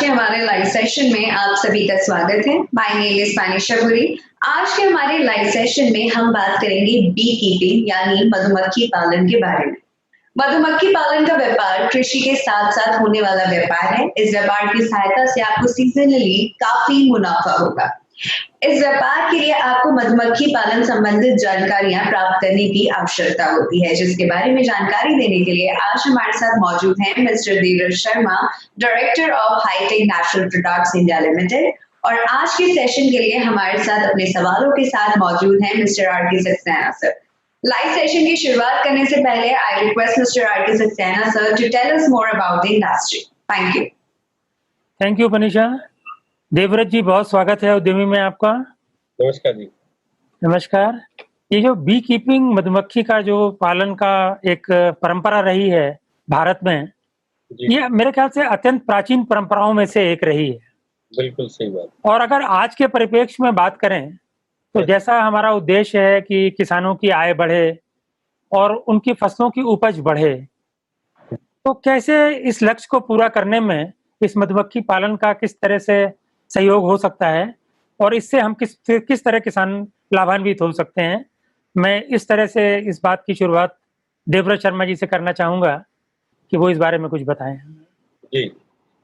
के हमारे live session में आप सभी का स्वागत है। My name is Manisha Puri. आज के हमारे लाइव सेशन में हम बात करेंगे बी कीपिंग यानी मधुमक्खी पालन के बारे में। मधुमक्खी पालन का व्यापार कृषि के साथ साथ होने वाला व्यापार है। इस व्यापार की सहायता से आपको सीजनली काफी मुनाफा होगा। इस व्यापार के लिए आपको मधुमक्खी पालन संबंधित जानकारियां प्राप्त करने की आवश्यकता होती है, जिसके बारे में जानकारी देने के लिए आज हमारे साथ मौजूद हैं mister Dheeraj Sharma, director of high tech natural products India limited. और आज के सेशन के लिए हमारे साथ अपने सवालों के साथ मौजूद हैं mister R K Saxena sir. Live session की शुरुआत करने से पहले I request mister R K Saxena sir to tell us more about the industry. Thank you Manisha. Devvrat ji, बहुत स्वागत है उद्यमी में आपका। नमस्कार जी। नमस्कार। ये जो बी कीपिंग मधुमक्खी का जो पालन का एक परंपरा रही है भारत में, ये मेरे ख्याल से अत्यंत प्राचीन परंपराओं में से एक रही है। बिल्कुल सही बात। और अगर आज के परिप्रेक्ष्य में बात करें तो जैसा हमारा उद्देश्य है कि किसानों की आय बढ़े और उनकी फसलों की उपज बढ़े, तो कैसे इस लक्ष्य को पूरा करने में इस मधुमक्खी पालन का किस तरह से सहयोग हो सकता है और इससे हम किस तरह किसान लाभान्वित हो सकते हैं। मैं इस तरह से इस बात की शुरुआत देवव्रत शर्मा जी से करना चाहूंगा कि वो इस बारे में कुछ बताएं। जी,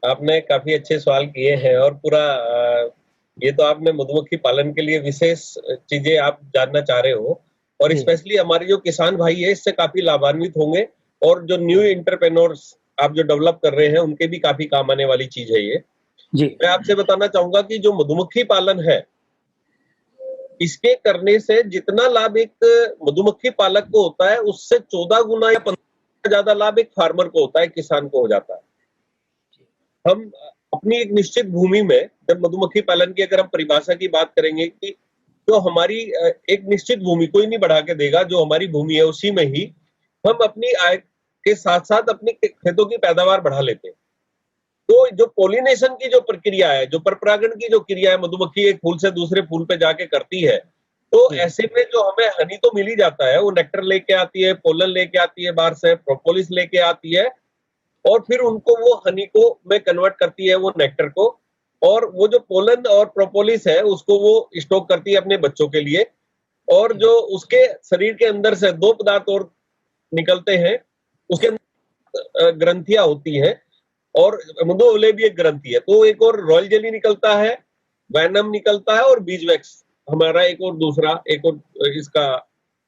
आपने काफी अच्छे सवाल किए हैं और पूरा ये तो आपने मधुमक्खी पालन के लिए विशेष चीजें आप जानना चाह रहे हो और स्पेशली हमारे जो किसान भाई है इससे काफी लाभान्वित होंगे और जो न्यू एंटरप्रेन्योर्स आप जो डेवलप कर रहे हैं उनके भी काफी काम आने वाली चीज है ये जी। मैं आपसे बताना चाहूंगा कि जो मधुमक्खी पालन है इसके करने से जितना लाभ एक मधुमक्खी पालक को होता है उससे 14 गुना या 15 ज्यादा लाभ एक फार्मर को होता है, किसान को हो जाता है। हम अपनी एक निश्चित भूमि में जब मधुमक्खी पालन की अगर हम परिभाषा की बात करेंगे कि जो हमारी एक निश्चित भूमि कोई नहीं बढ़ा के देगा, जो हमारी भूमि है उसी में ही हम अपनी आय के साथ साथ अपने खेतों की पैदावार बढ़ा लेते हैं। तो जो पोलिनेशन की जो प्रक्रिया है, जो परपरागण की जो क्रिया है, मधुमक्खी एक फूल से दूसरे फूल पे जाके करती है, तो ऐसे में जो हमें हनी तो मिल ही जाता है, वो नेक्टर लेके आती है, पोलन लेके आती है, बाहर से प्रोपोलिस लेके आती है और फिर उनको वो हनी को में कन्वर्ट करती है, वो नेक्टर को, और वो जो पोलन और प्रोपोलिस है उसको वो स्टॉक करती है अपने बच्चों के लिए। और जो उसके शरीर के अंदर से 2 पदार्थ और निकलते हैं, उसके अंदर ग्रंथियां होती हैं और मधुओले भी एक ग्रंथि है। तो एक और रॉयल जेली निकलता है, वैनम निकलता है और बीजवैक्स हमारा एक और दूसरा एक और इसका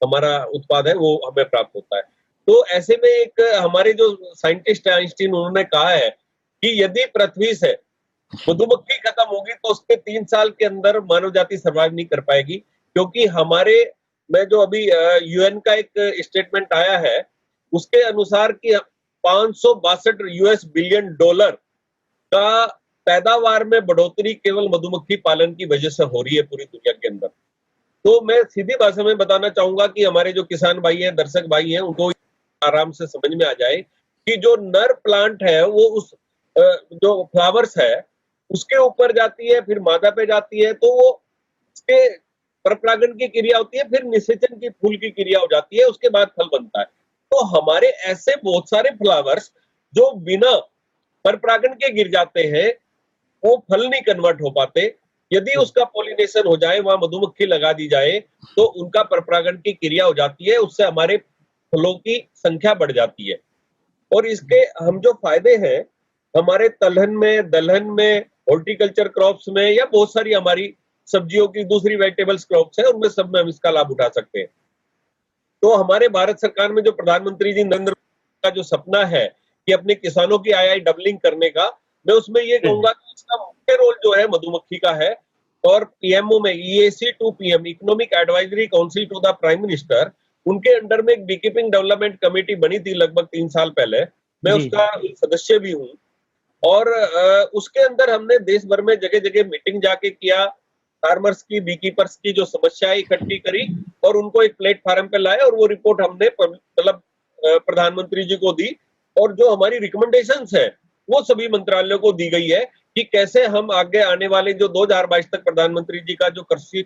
हमारा उत्पाद है वो हमें प्राप्त होता है। तो ऐसे में एक हमारे जो साइंटिस्ट है आइंस्टीन, उन्होंने कहा है कि यदि पृथ्वी से मधुमक्खी खत्म होगी तो उसके 3 साल के अंदर मानव जाति सर्वाइव नहीं कर पाएगी, क्योंकि हमारे में जो अभी यूएन का एक स्टेटमेंट आया है उसके अनुसार कि $562 बिलियन का पैदावार में बढ़ोतरी केवल मधुमक्खी पालन की वजह से हो रही है पूरी दुनिया के अंदर। तो मैं सीधी भाषा में बताना चाहूंगा कि हमारे जो किसान भाई हैं, दर्शक भाई हैं, उनको आराम से समझ में आ जाए कि जो नर प्लांट है वो उस जो फ्लावर्स है उसके ऊपर जाती है, फिर मादा पे जाती है, तो वो उसके परपरागण की क्रिया होती है, फिर निषेचन की फूल की क्रिया हो जाती है, उसके बाद फल बनता है। तो हमारे ऐसे बहुत सारे फ्लावर्स जो बिना परपरागण के गिर जाते हैं, वो फल नहीं कन्वर्ट हो पाते। यदि उसका पॉलिनेशन हो जाए, वहां मधुमक्खी लगा दी जाए, तो उनका परपरागण की क्रिया हो जाती है, उससे हमारे फलों की संख्या बढ़ जाती है। और इसके हम जो फायदे हैं हमारे तलहन में, दलहन में, हॉर्टिकल्चर क्रॉप्स में या बहुत सारी हमारी सब्जियों की दूसरी वेजिटेबल्स क्रॉप्स है, उनमें सब में हम इसका लाभ उठा सकते हैं। तो हमारे भारत सरकार में जो प्रधानमंत्री जी नरेंद्र मोदी का जो सपना है कि अपने किसानों की आय डबलिंग करने का, मैं उसमें ये कहूंगा कि इसका मुख्य रोल जो है मधुमक्खी का है। और पीएमओ में EAC to PM, economic advisory council to the prime minister, उनके अंडर में एक बीकीपिंग डेवलपमेंट कमेटी बनी थी लगभग 3 साल पहले, मैं उसका सदस्य भी हूँ। और उसके अंदर हमने देश भर में जगह जगह मीटिंग जाके किया, फार्मर्स की, बीकीपर्स की जो समस्याएं इकट्ठी करी और उनको एक प्लेटफार्म पे लाए और वो रिपोर्ट हमने मतलब प्रधानमंत्री जी को दी। और जो हमारी रिकमेंडेशंस है वो सभी मंत्रालयों को दी गई है कि कैसे हम आगे आने वाले जो 2022 तक प्रधानमंत्री जी का जो कृषि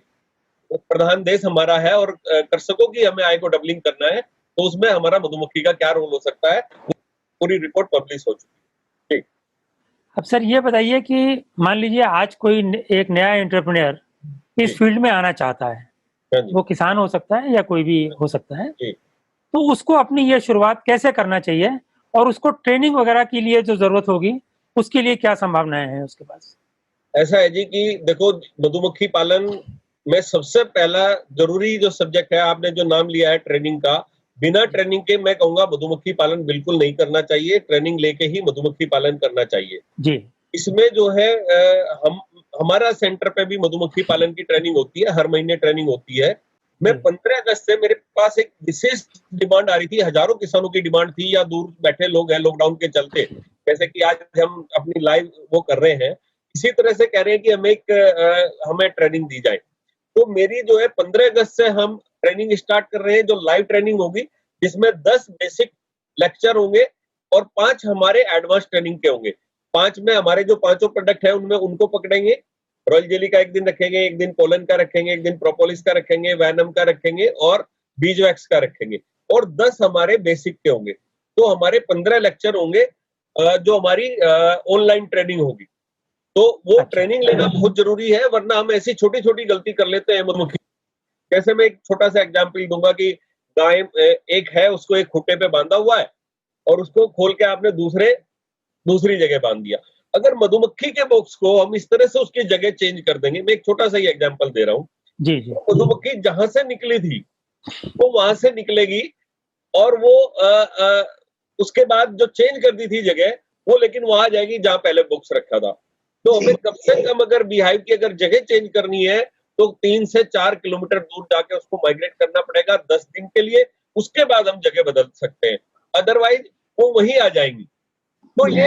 प्रधान देश हमारा है और कृषकों की हमें आय को डबलिंग करना है, तो उसमें हमारा मधुमक्खी का क्या रोल हो सकता है, पूरी रिपोर्ट पब्लिश हो चुकी है। अब सर ये बताइए कि मान लीजिए आज कोई एक नया एंटरप्रेन्योर इस जी। फील्ड में आना चाहता है, हाँ जी। वो किसान हो सकता है या कोई भी हो सकता है, जी। तो उसको अपनी ये शुरुआत कैसे करना चाहिए और उसको ट्रेनिंग वगैरह के लिए जो ज़रूरत होगी, उसके लिए क्या संभावनाएँ हैं उसके पास? ऐसा है जी कि देखो, मधुमक्खी पालन में सबसे पहला ज़रूरी जो सब्जेक्ट है, आपने जो नाम लिया है ट्रेनिंग का, बिना ट्रेनिंग के मैं कहूँगा मधुमक्खी पालन बिल्कुल नहीं करना चाहिए, ट्रेनिंग लेके ही मधुमक्खी पालन करना चाहिए। जी, इसमें जो है हम हमारा सेंटर पे भी मधुमक्खी पालन की ट्रेनिंग होती है, हर महीने ट्रेनिंग होती है। मैं जी। 15 अगस्त से मेरे पास एक विशेष डिमांड आ रही थी, हज़ारों किसानों की डिमांड थी या दूर बैठे लोग हैं लॉकडाउन के चलते, जैसे कि आज हम अपनी लाइव वो कर रहे हैं, इसी तरह से कह रहे हैं कि हमें ट्रेनिंग दी जाए। तो मेरी जो है 15 अगस्त से हम ट्रेनिंग स्टार्ट कर रहे हैं, जो लाइव ट्रेनिंग होगी, जिसमें 10 बेसिक लेक्चर होंगे और 5 हमारे एडवांस ट्रेनिंग के होंगे। 5 में हमारे जो पाँचों प्रोडक्ट है उनमें उनको पकड़ेंगे, रॉयल जेली का एक दिन रखेंगे, एक दिन पोलन का रखेंगे, एक दिन प्रोपोलिस का रखेंगे, वैनम का रखेंगे और बीजवैक्स का रखेंगे और 10 हमारे बेसिक के होंगे। तो हमारे 15 लेक्चर होंगे, जो हमारी ऑनलाइन ट्रेनिंग होगी। तो वो अच्छा। ट्रेनिंग लेना बहुत ज़रूरी है, वरना हम ऐसी छोटी-छोटी गलती कर लेते हैं मधुमक्खी। जैसे मैं एक छोटा-सा एग्ज़ाम्पल दूँगा कि गाय एक है, उसको एक खूँटे पे बाँधा हुआ है और उसको खोल के आपने दूसरी जगह बाँध दिया। अगर मधुमक्खी के बॉक्स को हम इस तरह से उसकी जगह चेंज कर देंगे, मैं एक छोटा-सा ही एग्ज़ाम्पल दे रहा हूँ। जी, जी। तो मधुमक्खी जहाँ से निकली थी, वो वहाँ से निकलेगी और वो उसके बाद जो चेंज कर दी थी जगह, वो लेकिन वहाँ जाएगी जहाँ पहले बॉक्स रखा था। तो हमें कम से कम अगर बीहाइव की अगर जगह चेंज करनी है, तो 3 से 4 किलोमीटर दूर जाके उसको माइग्रेट करना पड़ेगा 10 दिन के लिए, उसके बाद हम जगह बदल सकते हैं। अदरवाइज़ वो वहीं आ जाएँगी। तो ये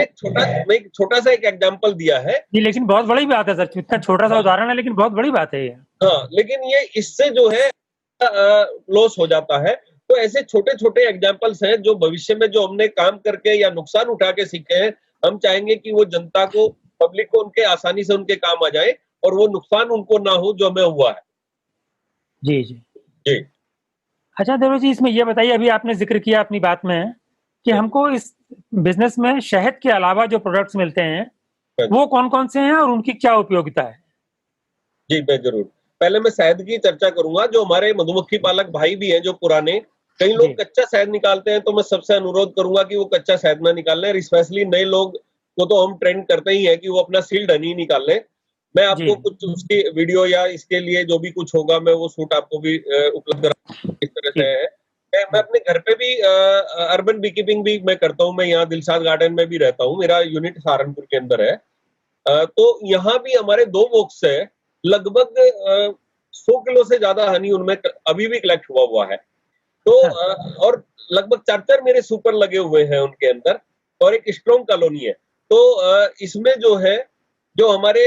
मैं एक छोटा-सा एक एग्ज़ाम्पल दिया है। जी, लेकिन बहुत बड़ी बात है सर, इतना छोटा-सा उदाहरण है लेकिन बहुत बड़ी बात है ये। हाँ, लेकिन ये इससे जो है लॉस हो जाता है। तो ऐसे छोटे-छोटे एग्ज़ाम्पल्स हैं जो भविष्य में जो हमने काम करके या नुकसान उठा के सीखे हैं, हम चाहेंगे कि वो जनता को, पब्लिक को उनके आसानी से उनके काम आ जाए और वो नुकसान उनको ना हो जो हमें हुआ है। जी, जी। जी। अच्छा देवराज जी, इसमें ये बताइए, अभी आपने ज़िक्र किया अपनी बात में कि हाँ जी। हमको इस बिज़नेस में शहद के अलावा जो प्रोडक्ट्स मिलते हैं, हाँ जी। वो कौन-कौन से हैं और उनकी क्या उपयोगिता है? जी, मैं ज़रूर। पहले मैं शहद की चर्चा करूँगा, जो हमारे मधुमक्खी पालक भाई भी हैं जो पुराने, कई लोग जी, कच्चा शहद निकालते हैं, तो मैं सबसे अनुरोध करूँगा कि वो कच्चा शहद ना निकालें और स्पेशली नए लोग को तो हम ट्रेन करते ही हैं कि वो अपना सील्ड हनी निकाल लें। मैं जी, आपको कुछ उसकी वीडियो या इसके लिए जो भी कुछ होगा, मैं वो शूट आपको भी उपलब्ध करा इस तरह से जी, है। मैं अपने घर पे भी अर्बन बीकीपिंग भी मैं करता हूँ, मैं यहाँ दिलशाद गार्डन में भी रहता हूँ, मेरा यूनिट सहारनपुर के अंदर है। तो यहाँ भी हमारे 2 बॉक्स है, लगभग 100 किलो से ज़्यादा हनी उनमें अभी भी कलेक्ट हुआ है। तो अच्छा, और लगभग 4-4 मेरे सुपर लगे हुए हैं उनके अंदर और एक स्ट्रॉन्ग कॉलोनी है। तो इसमें जो है, जो हमारे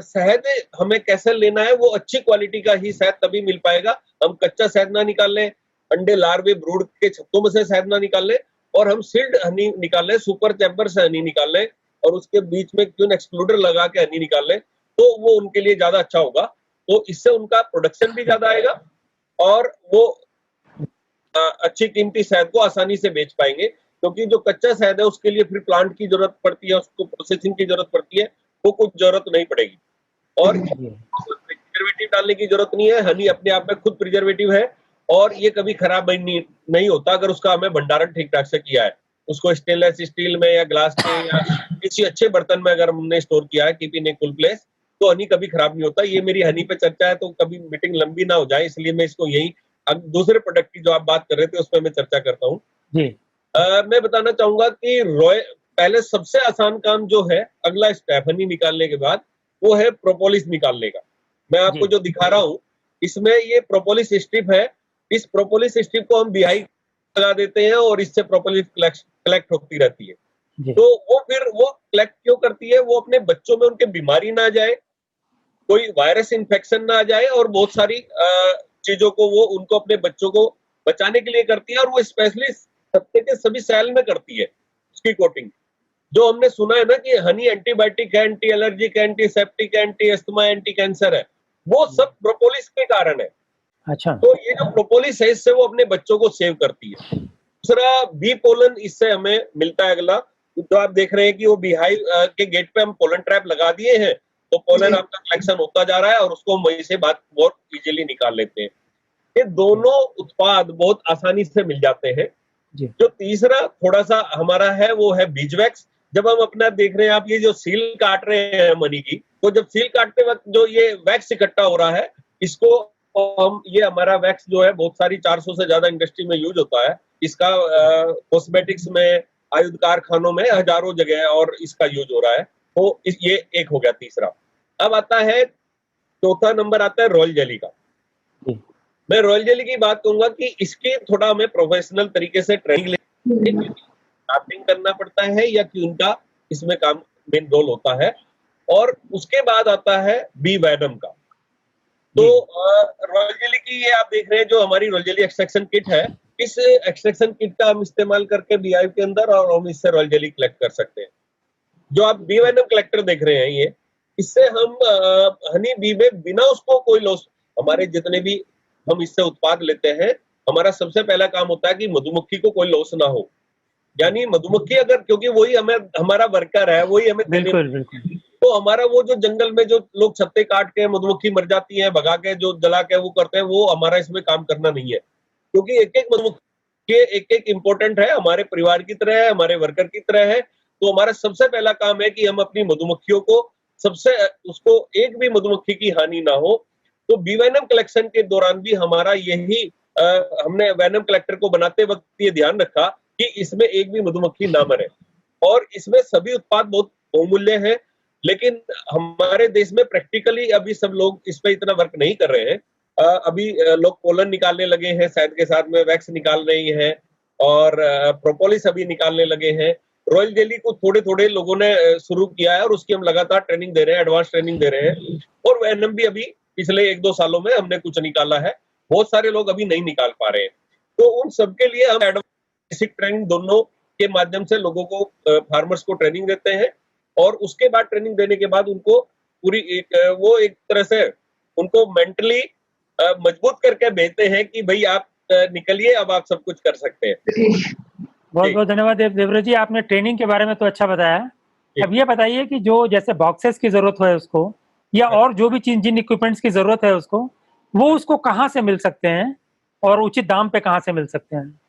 शहद हमें कैसे लेना है, वो अच्छी क्वालिटी का ही शहद तभी मिल पाएगा। हम कच्चा शहद ना निकाल लें, अंडे लार्वे ब्रूड के छत्तों में से शहद ना निकाल लें और हम सील्ड हनी निकाल लें, सुपर चैम्बर से हनी निकाल लें और उसके बीच में क्यून एक्सक्लूडर लगा के हनी निकाल लें, तो वो उनके लिए ज़्यादा अच्छा होगा। तो इससे उनका प्रोडक्शन भी ज़्यादा आएगा और वो अच्छी कीमती शहद को आसानी से बेच पाएँगे, क्योंकि जो कच्चा शहद है उसके लिए फिर प्लांट की ज़रूरत पड़ती है, उसको प्रोसेसिंग की ज़रूरत पड़ती है, वो कुछ ज़रूरत नहीं पड़ेगी। और जी, प्रिजर्वेटिव डालने की ज़रूरत नहीं है, हनी अपने आप में खुद प्रिजर्वेटिव है और ये कभी खराब नहीं होता अगर उसका हमें भंडारण ठीक-ठाक से किया है। उसको स्टेनलेस स्टील में या ग्लास में या किसी अच्छे बर्तन में अगर हमने स्टोर किया है, keep in A cool place, तो हनी कभी खराब नहीं होता। ये मेरी हनी पे चर्चा है, तो कभी मीटिंग लंबी ना हो जाए, इसलिए मैं इसको यहीं अब दूसरे प्रोडक्ट की जो आप बात कर रहे थे, उसपे मैं चर्चा करता हूँ। जी, मैं बताना चाहूँगा कि पहले सबसे आसान काम जो है, अगला स्टेप हनी निकालने के बाद, वो है प्रोपोलिस निकालने का। मैं आपको जी, जो दिखा रहा हूँ, इसमें ये प्रोपोलिस स्ट्रिप है। इस प्रोपोलिस स्ट्रिप को हम बिहाई लगा देते हैं और इससे प्रोपोलिस कलेक्ट होती रहती है। जी, तो वो फिर वो कलेक्ट क्यों करती है? वो अपने बच्चों में उनके बीमारी ना जाए, कोई वायरस इन्फेक्शन ना आ जाए और बहुत सारी चीज़ों को वो उनको अपने बच्चों को बचाने के लिए करती है और वो स्पेशली सत्ते के सभी सेल में करती है, उसकी कोटिंग। जो हमने सुना है ना कि हनी एंटीबायोटिक है, एंटी एलर्जिक है, एंटीसेप्टिक है, एंटी अस्थमा, एंटी कैंसर है, वो सब प्रोपोलिस के कारण है। अच्छा, तो ये जो प्रोपोलिस है, इससे वो अपने बच्चों को सेव करती है। दूसरा बी पोलन इससे हमें मिलता है अगला, जो आप देख रहे हैं कि वो बीहाइव के गेट पे हम पोलन ट्रैप लगा दिए हैं, तो पोलन जी। आपका कलेक्शन होता जा रहा है और उसको हम वहीं से बात बहुत इजीली निकाल लेते हैं। ये दोनों उत्पाद बहुत आसानी से मिल जाते हैं। जी। जो तीसरा थोड़ा सा हमारा है वो है बीज वैक्स। जब हम अपना देख रहे हैं, आप ये जो सील काट रहे हैं मनी की, तो जब सील काटते वक्त जो ये वैक्स इकट्ठा हो रहा है, इसको हम ये हमारा वैक्स जो है बहुत सारी 400 से ज्यादा इंडस्ट्री में यूज होता है। इसका कॉस्मेटिक्स में, आयुध कारखानों में हजारों जगह और इसका यूज हो रहा है। तो ये एक हो गया तीसरा। अब आता है चौथा नंबर आता है रॉयल जेली का। जी। मैं रॉयल जेली की बात कहूंगा कि इसकी थोड़ा हमें प्रोफेशनल तरीके से ट्रेनिंग स्टार्टिंग करना पड़ता है या कि उनका इसमें काम मेन रोल होता है। और उसके बाद आता है बी वैनम का। तो रॉयल जेली की ये आप देख रहे हैं जो हमारी रॉयल जेली एक्सट्रैक्शन किट है, इस एक्सट्रैक्शन किट का हम इस्तेमाल करके बीहाइव के अंदर और हम इससे रॉयल जेली कलेक्ट कर सकते हैं। जो आप बी वैनम कलेक्टर देख रहे हैं ये, इससे हम हनी बी में बिना उसको कोई लॉस, हमारे जितने भी हम इससे उत्पाद लेते हैं, हमारा सबसे पहला काम होता है कि मधुमक्खी को कोई लॉस ना हो। यानी मधुमक्खी अगर, क्योंकि वही हमें हमारा वर्कर है, वही हमें देने, बिल्कुल, बिल्कुल। तो हमारा वो जो जंगल में जो लोग छत्ते काट के मधुमक्खी मर जाती है, भगा के जो जला के वो करते हैं, वो हमारा इसमें काम करना नहीं है। क्योंकि एक एक मधुमक्खी एक एक इम्पोर्टेंट है, हमारे परिवार की तरह है, हमारे वर्कर की तरह है। तो हमारा सबसे पहला काम है कि हम अपनी मधुमक्खियों को सबसे, उसको एक भी मधुमक्खी की हानि ना हो। तो बी वैनम कलेक्शन के दौरान भी हमारा यही हमने वैनम कलेक्टर को बनाते वक्त ये ध्यान रखा कि इसमें एक भी मधुमक्खी ना मरे। और इसमें सभी उत्पाद बहुत बहुमूल्य हैं, लेकिन हमारे देश में प्रैक्टिकली अभी सब लोग इस पे इतना वर्क नहीं कर रहे हैं। अभी लोग पोलन निकालने लगे हैं, शहद के साथ में वैक्स निकाल रही हैं और प्रोपोलिस अभी निकालने लगे हैं। रॉयल जेली को थोड़े थोड़े लोगों ने शुरू किया है और उसकी हम लगातार ट्रेनिंग दे रहे हैं, एडवांस ट्रेनिंग दे रहे हैं। और वैनम भी अभी पिछले 1-2 सालों में हमने कुछ निकाला है, बहुत सारे लोग अभी नहीं निकाल पा रहे हैं। तो उन सबके लिए हम एडवांस बेसिक ट्रेनिंग दोनों के माध्यम से लोगों को, फार्मर्स को ट्रेनिंग देते हैं और उसके बाद ट्रेनिंग देने के बाद उनको पूरी वो एक तरह से उनको मेंटली मजबूत करके भेजते हैं कि भाई आप निकलिए, अब आप सब कुछ कर सकते हैं। बहुत बहुत धन्यवाद देवव्रत जी, आपने ट्रेनिंग के बारे में तो अच्छा बताया। अब ये बताइए कि जो जैसे बॉक्सेस की जरूरत है उसको, या और जो भी चीज जिन इक्विपमेंट्स की जरूरत है उसको, वो उसको कहाँ से मिल सकते हैं और उचित दाम पे कहाँ से मिल सकते हैं?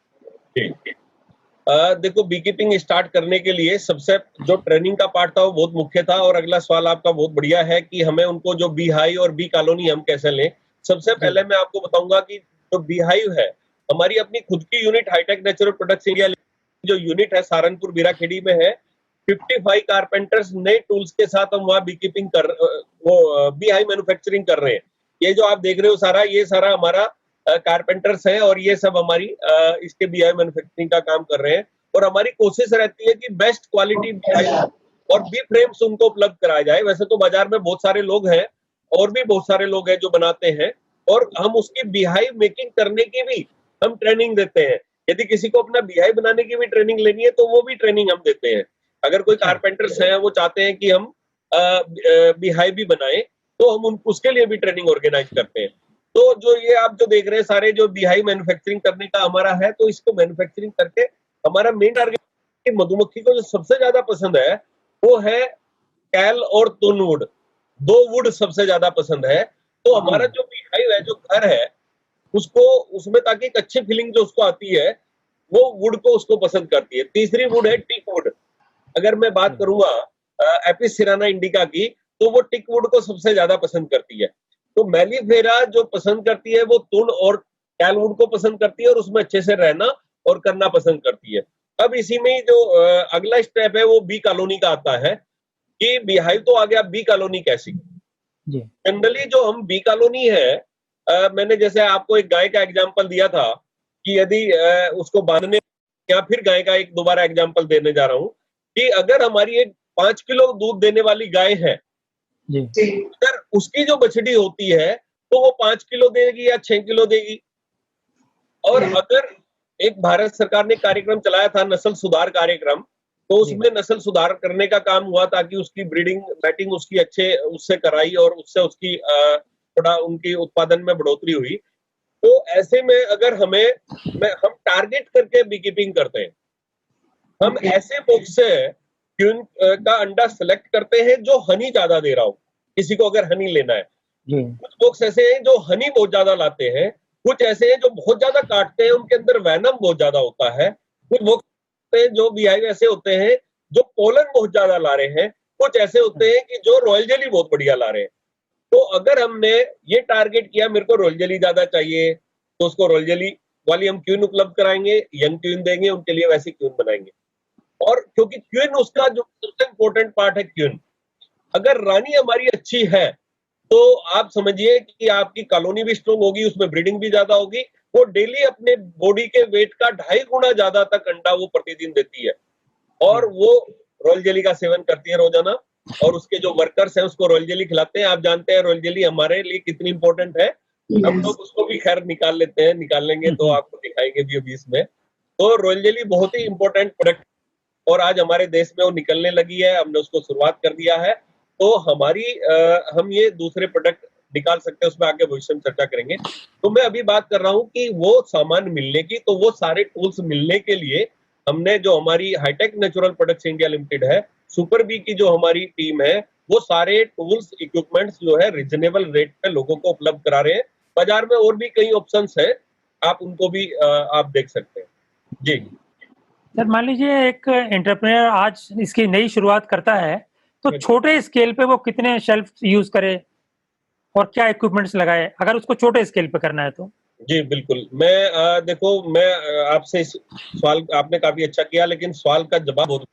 देखो, बी कीपिंग स्टार्ट करने के लिए सबसे जो ट्रेनिंग का पार्ट था वो बहुत मुख्य था। और अगला सवाल आपका बहुत बढ़िया है कि हमें उनको जो बी हाई और बी कॉलोनी हम कैसे लें। सबसे पहले मैं आपको बताऊंगा कि जो बी हाइव है, हमारी अपनी खुद की unit high tech natural products India जो यूनिट है सहारनपुर बीराखेड़ी में है। 55 कारपेंटर्स नए टूल्स के साथ हम वहाँ बी कीपिंग वो बी हाई मैन्युफैक्चरिंग कर रहे हैं। ये जो आप देख रहे हो सारा, ये सारा हमारा कारपेंटर्स है और ये सब हमारी इसके बीआई मैन्युफैक्चरिंग का काम कर रहे हैं। और हमारी कोशिश रहती है कि बेस्ट क्वालिटी बीआई और बी फ्रेम्स उनको उपलब्ध कराया जाए। वैसे तो बाजार में बहुत सारे लोग हैं और भी बहुत सारे लोग हैं जो बनाते हैं, और हम उसकी बीहाइव मेकिंग करने की भी हम ट्रेनिंग देते हैं। यदि किसी को अपना बीहाइव बनाने की भी ट्रेनिंग लेनी है तो वो भी ट्रेनिंग हम देते हैं। अगर कोई कारपेंटर्स हैं, वो चाहते हैं कि हम बीहाइव भी बनाएं, तो हम उसके लिए भी ट्रेनिंग ऑर्गेनाइज करते हैं। तो जो ये आप जो देख रहे हैं सारे जो बीहाइव मैन्युफैक्चरिंग करने का हमारा है, तो इसको मैन्युफैक्चरिंग करके हमारा मेन टारगेट, मधुमक्खी को जो सबसे ज्यादा पसंद है वो है कैल और तुन वुड। 2 वुड सबसे ज्यादा पसंद है। तो हमारा जो बीहाइव है, जो घर है, उसको उसमें ताकि एक अच्छी फीलिंग जो उसको आती है, वो वुड को उसको पसंद करती है। तीसरी वुड है टिक वुड। अगर मैं बात करूंगा एपिस सिराना इंडिका की, तो वो टिक वुड को सबसे ज्यादा पसंद करती है। तो मेलिफेरा जो पसंद करती है वो तुन और कैलवुड को पसंद करती है और उसमें अच्छे से रहना और करना पसंद करती है। अब इसी में ही जो अगला स्टेप है वो बी कॉलोनी का आता है कि बीहाइव तो आ गया, बी कॉलोनी कैसी। जनरली जो हम बी कॉलोनी है, मैंने जैसे आपको एक गाय का एग्जांपल दिया था कि यदि उसको बांधने, या फिर गाय का एक दोबारा एग्जांपल देने जा रहा हूं कि अगर हमारी एक 5 किलो दूध देने वाली गाय है, अगर उसकी जो बछड़ी होती है तो वो 5 किलो देगी या 6 किलो देगी। और अगर एक भारत सरकार ने कार्यक्रम चलाया था, नस्ल सुधार कार्यक्रम, तो उसमें नस्ल सुधार करने का काम हुआ ताकि उसकी ब्रीडिंग बैटिंग उसकी अच्छे उससे कराई और उससे उसकी थोड़ा उनकी उत्पादन में बढ़ोतरी हुई। तो ऐसे में अगर हम टारगेट करके बी कीपिंग करते हैं, हम ऐसे बॉक्स से क्वीन का अंडा सेलेक्ट करते हैं जो हनी ज्यादा दे रहा हो, किसी को अगर हनी लेना है। जी कुछ बॉक्स ऐसे हैं जो हनी बहुत ज्यादा लाते हैं, कुछ ऐसे हैं जो बहुत ज्यादा काटते हैं, उनके अंदर वैनम बहुत ज्यादा होता है। कुछ बॉक्स हैं जो बीहाइव ऐसे होते हैं जो पोलन बहुत ज्यादा ला रहे हैं, कुछ ऐसे होते हैं कि जो रॉयल जेली बहुत बढ़िया ला रहे हैं। तो अगर हमने ये टारगेट किया मेरे को रॉयल जेली ज्यादा चाहिए, तो उसको रॉयल जेली वाली हम क्वीन उपलब्ध कराएंगे, यंग क्वीन देंगे, उनके लिए वैसी क्वीन बनाएंगे। और क्योंकि क्वीन उसका जो सबसे इंपॉर्टेंट पार्ट है क्वीन, अगर रानी हमारी अच्छी है तो आप समझिए कि आपकी कॉलोनी भी स्ट्रॉन्ग होगी, उसमें ब्रीडिंग भी ज्यादा होगी, वो डेली अपने बॉडी के वेट का 2.5 गुना ज्यादा तक अंडा वो प्रतिदिन देती है। और वो रॉयल जेली का सेवन करती है रोजाना, और उसके जो वर्कर्स हैं उसको रॉयल जेली खिलाते हैं। आप जानते हैं रॉयल जेली हमारे लिए कितनी इंपॉर्टेंट है। हम लोग उसको भी खैर निकाल लेते हैं, निकाल लेंगे तो आपको दिखाएंगे भी अभी इसमें। तो रॉयल जेली बहुत ही इंपॉर्टेंट प्रोडक्ट, और आज हमारे देश में वो निकलने लगी है, हमने उसको शुरुआत कर दिया है। तो हमारी हम ये दूसरे प्रोडक्ट निकाल सकते हैं, उसमें आगे भविष्य में चर्चा करेंगे। तो मैं अभी बात कर रहा हूँ कि वो सामान मिलने की, तो वो सारे टूल्स मिलने के लिए हमने जो हमारी high tech natural products India limited है, सुपर बी की जो हमारी टीम है, वो सारे टूल्स इक्विपमेंट्स जो है रिजनेबल रेट पे लोगों को उपलब्ध करा रहे हैं। बाजार में और भी कई ऑप्शंस है, आप उनको भी आप देख सकते हैं। जी सर, मान लीजिए एक एंटरप्रेन्योर आज इसकी नई शुरुआत करता है, तो छोटे स्केल पे वो कितने शेल्फ यूज करे और क्या इक्विपमेंट्स लगाए, अगर उसको छोटे स्केल पे करना है तो? जी बिल्कुल। मैं देखो, मैं आपसे इस सवाल आपने काफी अच्छा किया, लेकिन सवाल का जवाब बहुत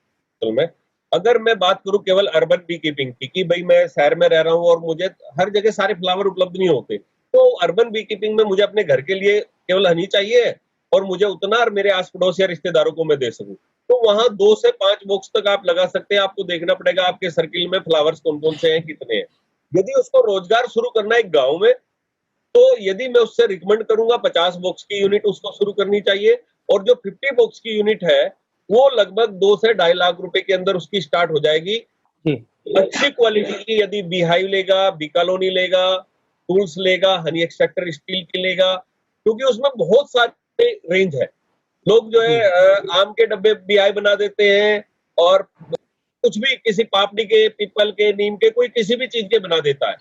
में अगर मैं बात करूं केवल अर्बन बी कीपिंग की, कि भाई मैं शहर में रह रहा हूं और मुझे हर जगह सारे फ्लावर उपलब्ध नहीं होते, तो अर्बन बी कीपिंग में मुझे अपने घर के लिए केवल हनी चाहिए और मुझे उतना और मेरे आस पड़ोस या रिश्तेदारों को मैं दे सकूं, तो वहां 2 से 5 बॉक्स तक आप लगा सकते हैं। आपको देखना पड़ेगा आपके सर्किल में फ्लावर्स कौन कौन से हैं, कितने हैं। यदि उसको रोजगार शुरू करना है गाँव में, तो यदि मैं उससे रिकमेंड करूंगा 50 बॉक्स की यूनिट उसको शुरू करनी चाहिए, और जो 50 बॉक्स की यूनिट है वो लगभग 2 से 2.5 लाख रुपए के अंदर उसकी स्टार्ट हो जाएगी। अच्छी क्वालिटी की यदि बीहाइव लेगा, बी कॉलोनी लेगा, टूल्स लेगा, हनी एक्सट्रैक्टर स्टील की लेगा, क्योंकि उसमें बहुत सारे रेंज है। लोग जो है आम के डब्बे बीहाइव बना देते हैं, और कुछ भी किसी पापड़ी के, पीपल के, नीम के, कोई किसी भी चीज के बना देता है।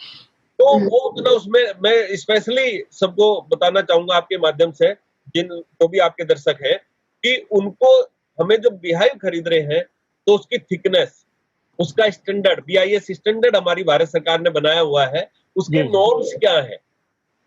तो वो उतना उसमें मैं स्पेशली सबको बताना चाहूंगा आपके माध्यम से, जिन जो भी आपके दर्शक हैं, कि उनको हमें जो बीहाइव खरीद रहे हैं तो उसकी थिकनेस, उसका स्टैंडर्ड, बीआईएस स्टैंडर्ड हमारी भारत सरकार ने बनाया हुआ है, उसके नॉर्म्स क्या है,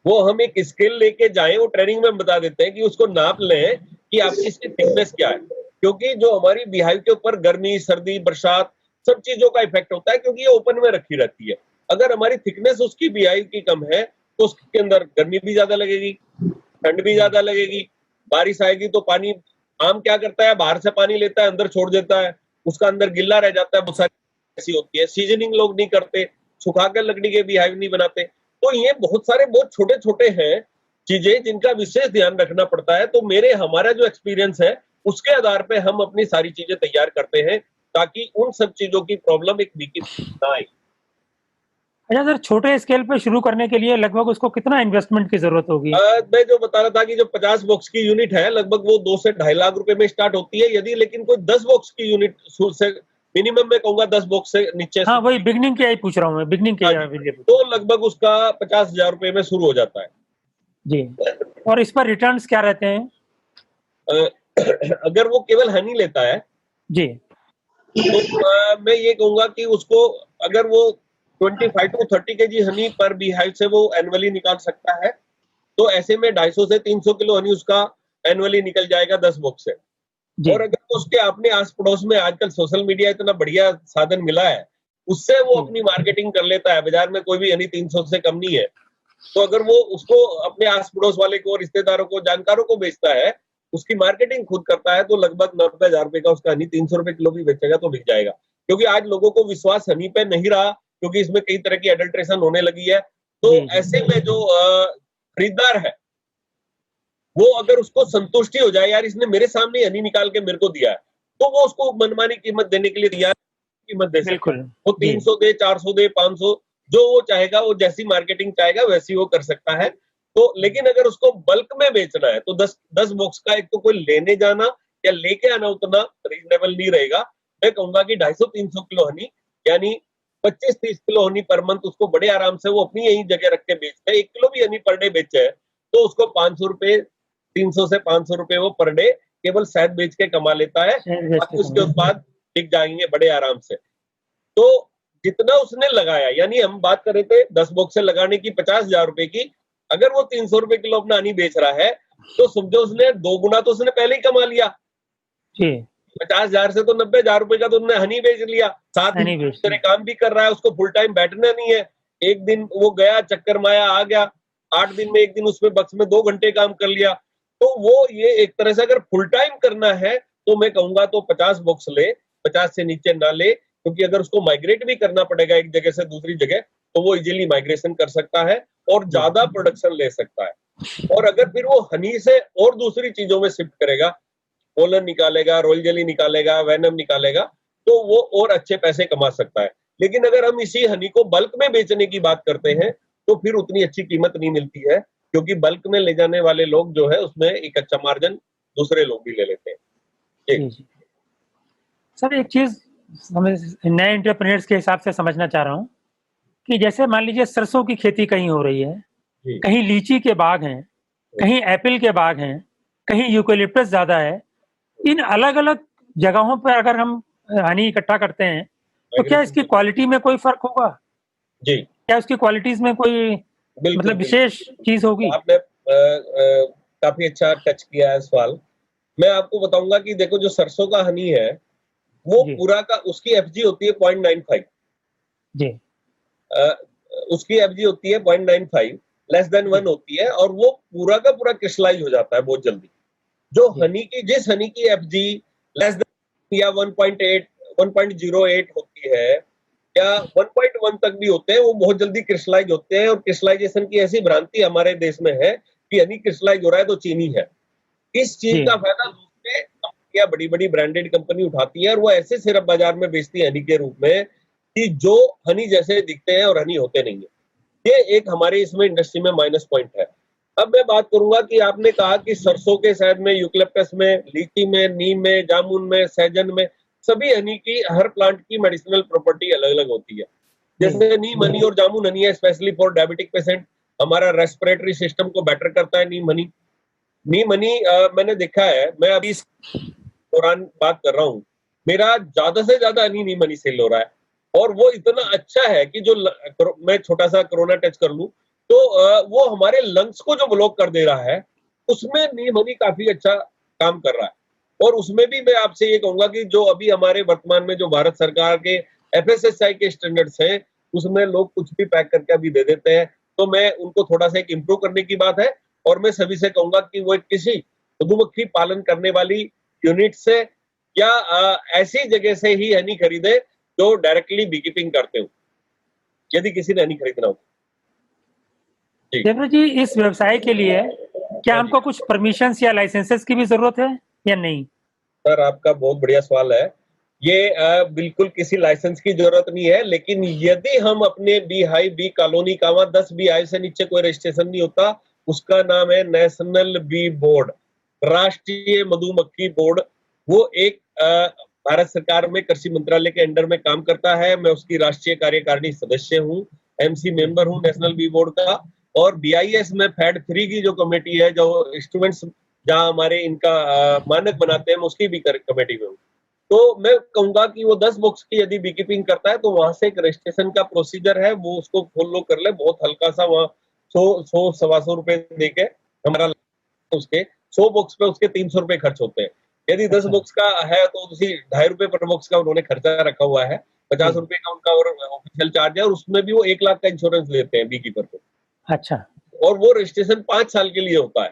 वो हम एक स्केल लेके जाएं, वो ट्रेनिंग में बता देते हैं कि उसको नाप लें कि आपकी इसकी थिकनेस क्या है। क्योंकि जो हमारी बीहाइव के ऊपर गर्मी, सर्दी, बरसात सब चीजों का इफेक्ट होता है, क्योंकि ये ओपन में रखी रहती है। अगर हमारी थिकनेस उसकी बीहाइव की कम है तो उसके अंदर गर्मी भी ज्यादा लगेगी, ठंड भी ज्यादा लगेगी, बारिश आएगी तो पानी, आम क्या करता है, बाहर से पानी लेता है, अंदर छोड़ देता है, उसका अंदर गिल्ला रह जाता है, बहुत सारी ऐसी होती है। सीजनिंग लोग नहीं करते, सुखाकर लकड़ी के बीहाइव नहीं बनाते। तो ये बहुत सारे बहुत छोटे छोटे हैं चीजें जिनका विशेष ध्यान रखना पड़ता है। तो हमारा जो एक्सपीरियंस है उसके आधार पे हम अपनी सारी चीजें तैयार करते हैं, ताकि उन सब चीजों की प्रॉब्लम एक बीकी ना आए। अच्छा सर, छोटे स्केल पे शुरू करने के लिए लगभग उसको कितना इन्वेस्टमेंट की जरूरत होगी? मैं जो बता रहा था कि जो 50 बॉक्स की यूनिट है लगभग वो 2 से 2.5 लाख रुपए में स्टार्ट होती है। यदि लेकिन कोई 10 बॉक्स की यूनिट से मिनिमम मैं कहूंगा 10 बॉक्स से नीचे, हाँ वही बिगनिंग के ही पूछ रहा हूँ मैं, बिगनिंग के तो लगभग उसका 50,000 रुपए में शुरू हो जाता है जी। और इस पर रिटर्न्स क्या रहते हैं? अगर वो केवल हनी लेता है जी, तो मैं ये कहूंगा कि उसको अगर वो 25 टू 30 केजी हनी पर बीहाइव से वो एनुअली निकाल सकता है, तो ऐसे में 250 से 300 किलो हनी उसका एनुअली निकल जाएगा 10 बॉक्स से। जी। और अगर उसके अपने आस पड़ोस में आजकल सोशल मीडिया इतना बढ़िया साधन मिला है, उससे वो अपनी मार्केटिंग कर लेता है। बाजार में कोई भी हनी 300 से कम नहीं है, तो अगर वो उसको अपने आस पड़ोस वाले को, रिश्तेदारों को, जानकारों को बेचता है, उसकी मार्केटिंग खुद करता है, तो लगभग 90,000 रुपए का उसका हनी 300 रुपए किलो भी बेचेगा तो बिक जाएगा। क्योंकि आज लोगों को विश्वास हनी पे नहीं रहा, क्योंकि इसमें कई तरह की एडल्ट्रेशन होने लगी है। तो ऐसे में जो खरीदार है वो अगर उसको संतुष्टि हो जाए, यार इसने मेरे सामने हनी निकाल के मेरे को दिया है, तो वो उसको मनमानी कीमत देने के लिए तैयार, कीमत दे सकता है। वो 300 दे, 400 दे, 500, जो वो चाहेगा, वो जैसी मार्केटिंग चाहेगा वैसी वो कर सकता है। तो लेकिन अगर उसको बल्क में बेचना है तो 10 बॉक्स का एक तो कोई लेने जाना या लेके आना उतना रीजनेबल नहीं रहेगा। मैं कहूंगा कि 250-300 किलो हनी यानी 25-30 किलो हनी पर मंथ उसको बड़े आराम से वो अपनी यही जगह रख के बेचता है। 1 किलो भी हनी पर डे बेचे है तो उसको 500 रुपए, 300 से 500 रुपए वो पर डे केवल शहद बेच के कमा लेता है। बाकी उसके उत्पाद बिक जाएंगे बड़े आराम से। तो जितना उसने लगाया, यानी हम बात कर रहे थे 10 बॉक्स से लगाने की 50,000 रुपए की, अगर वो 300 रुपए किलो अपना हनी बेच रहा है तो समझो उसने 2 गुना तो उसने पहले ही कमा लिया। 50,000 से तो 90,000 रुपए का तो उसने हनी बेच लिया, साथ ही दूसरे काम भी कर रहा है, उसको फुल टाइम बैठना नहीं है। एक दिन वो गया, चक्कर माया, आ गया, 8 दिन में एक दिन उसमें बक्स में 2 घंटे काम कर लिया। तो वो ये एक तरह से अगर फुल टाइम करना है तो मैं कहूंगा तो 50 बॉक्स ले, 50 से नीचे ना ले, क्योंकि अगर उसको माइग्रेट भी करना पड़ेगा एक जगह से दूसरी जगह तो वो इजीली माइग्रेशन कर सकता है और ज्यादा प्रोडक्शन ले सकता है। और अगर फिर वो हनी से और दूसरी चीजों में शिफ्ट करेगा, पोलन निकालेगा, रॉयल जेली निकालेगा, वेनम निकालेगा, तो वो और अच्छे पैसे कमा सकता है। लेकिन अगर हम इसी हनी को बल्क में बेचने की बात करते हैं तो फिर उतनी अच्छी कीमत नहीं मिलती है, क्योंकि बल्क में ले जाने वाले लोग जो है उसमें एक अच्छा मार्जिन दूसरे लोग भी ले लेते हैं। सर एक चीज नए एंटरप्रेन्योर्स के हिसाब से समझना चाह रहा हूँ कि जैसे मान लीजिए सरसों की खेती कहीं हो रही है, कहीं लीची के बाग हैं, कहीं एप्पल के बाग हैं, कहीं यूकेलिप्टस ज्यादा है। इन अलग अलग जगहों पर अगर हम हनी इकट्ठा करते हैं तो क्या इसकी क्वालिटी में कोई फर्क होगा? जी, क्या उसकी क्वालिटीज में कोई मतलब विशेष चीज होगी? आपने काफी अच्छा टच किया है सवाल। मैं आपको बताऊंगा कि देखो जो सरसों का हनी है वो पूरा का उसकी एफजी होती है 0.95 जी, उसकी एफजी होती है 0.95, लेस देन 1 होती है, और वो पूरा का पूरा क्रिस्टलाइज हो जाता है बहुत जल्दी। जो हनी की जिस हनी की एफजी लेस देन या 1.8 1.08 होती है या 1.1 तक भी होते हैं, वो बहुत जल्दी क्रिस्टलाइज होते हैं। और क्रिस्टलाइजेशन की ऐसी भ्रांति हमारे देश में है कि हनी क्रिस्टलाइज हो रहा है तो चीनी है। इस चीज का फायदा दूसरे कंपनियां, बड़ी बड़ी ब्रांडेड कंपनी उठाती है और वो ऐसे सिरप बाजार में बेचती है हनी के रूप में कि जो हनी जैसे दिखते हैं और हनी होते नहीं है। ये एक हमारे इसमें इंडस्ट्री में माइनस पॉइंट है। अब मैं बात करूंगा कि आपने कहा कि सरसों के शहद में, यूकलिप्टस में, लीची में, नीम में, जामुन में, सहजन में, सभी हनी की हर प्लांट की मेडिसिनल प्रॉपर्टी अलग अलग होती है। जैसे नीम हनी और जामुन हनी है स्पेशली फॉर डायबिटिक पेशेंट, हमारा रेस्पिरेटरी सिस्टम को बेटर करता है नीम हनी। नीम हनी मैंने देखा है, मैं अभी इस दौरान बात कर रहा हूँ, मेरा ज्यादा से ज्यादा हनी नीम हनी सेल हो रहा है। और वो इतना अच्छा है कि जो मैं छोटा सा कोरोना टच कर लूं तो वो हमारे लंग्स को जो ब्लॉक कर दे रहा है उसमें नीम हनी काफी अच्छा काम कर रहा है। और उसमें भी मैं आपसे ये कहूंगा कि जो अभी हमारे वर्तमान में जो भारत सरकार के FSSAI के स्टैंडर्ड्स हैं उसमें लोग कुछ भी पैक करके अभी दे देते हैं, तो मैं उनको थोड़ा सा एक इम्प्रूव करने की बात है। और मैं सभी से कहूंगा कि वो किसी मधुमक्खी पालन करने वाली यूनिट से या ऐसी जगह से ही हनी खरीदे जो डायरेक्टली बीकीपिंग करते हो, यदि किसी ने हनी खरीदना हो। देवेंद्र जी, इस व्यवसाय के लिए क्या हमको कुछ परमिशन या लाइसेंसेस की भी जरूरत है या नहीं? सर आपका बहुत बढ़िया सवाल है। ये बिल्कुल किसी लाइसेंस की जरूरत नहीं है, लेकिन यदि हम अपने बी हाई बी कॉलोनी का 10 बी हाई से नीचे कोई रजिस्ट्रेशन नहीं होता, उसका नाम है नेशनल बी बोर्ड, राष्ट्रीय मधुमक्खी बोर्ड। वो एक भारत सरकार में कृषि मंत्रालय के अंडर में काम करता है। मैं उसकी राष्ट्रीय कार्यकारिणी सदस्य हूँ, MC मेंबर हूँ नेशनल बी बोर्ड का। और BIS में FAD3 की जो कमेटी है, जो इंस्ट्रूमेंट्स जहां हमारे इनका मानक बनाते हैं, मैं उसकी भी कमेटी में हूँ। तो मैं कहूंगा कि वो 10 बॉक्स की यदि बीकीपिंग करता है तो वहां से एक रजिस्ट्रेशन का प्रोसीजर है, वो उसको फॉलो कर ले। बहुत हल्का सा वहाँ 100-125 रुपए देके हमारा उसके 100 बॉक्स पे उसके 300 रुपए खर्च होते हैं। यदि 10 बॉक्स का है तो उसी 2.5 रुपए पर बॉक्स का उन्होंने खर्चा रखा हुआ है, 50 रुपए का उनका और ऑफिशियल चार्ज है। और उसमें भी वो 1 लाख का इंश्योरेंस लेते हैं बीकीपर को। अच्छा। और वो रजिस्ट्रेशन 5 साल के लिए होता है।